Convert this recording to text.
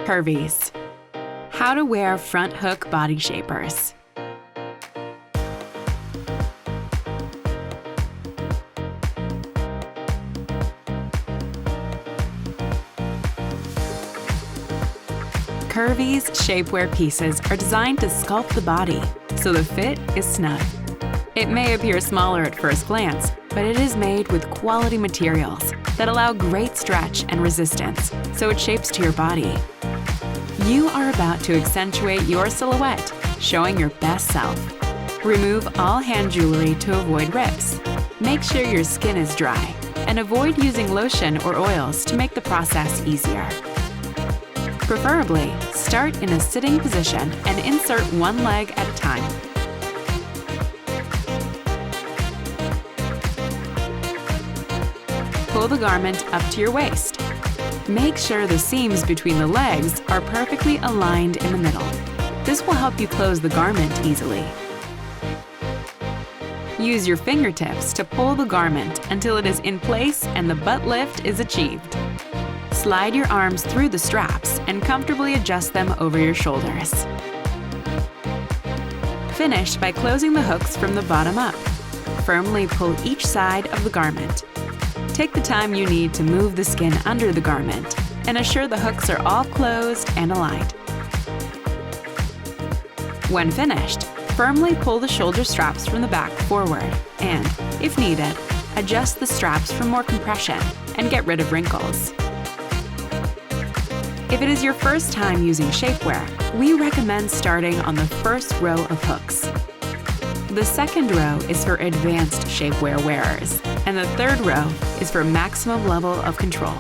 Curveez. How to wear front hook body shapers. Curveez shapewear pieces are designed to sculpt the body, so the fit is snug. It may appear smaller at first glance, but it is made with quality materials that allow great stretch and resistance, so it shapes to your body. You are about to accentuate your silhouette, showing your best self. Remove all hand jewelry to avoid rips. Make sure your skin is dry, and avoid using lotion or oils to make the process easier. Preferably, start in a sitting position and insert one leg at a time. Pull the garment up to your waist. Make sure the seams between the legs are perfectly aligned in the middle. This will help you close the garment easily. Use your fingertips to pull the garment until it is in place and the butt lift is achieved. Slide your arms through the straps and comfortably adjust them over your shoulders. Finish by closing the hooks from the bottom up. Firmly pull each side of the garment. Take the time you need to move the skin under the garment and assure the hooks are all closed and aligned. When finished, firmly pull the shoulder straps from the back forward and, if needed, adjust the straps for more compression and get rid of wrinkles. If it is your first time using shapewear, we recommend starting on the first row of hooks. The second row is for advanced shapewear wearers, and the third row is for maximum level of control.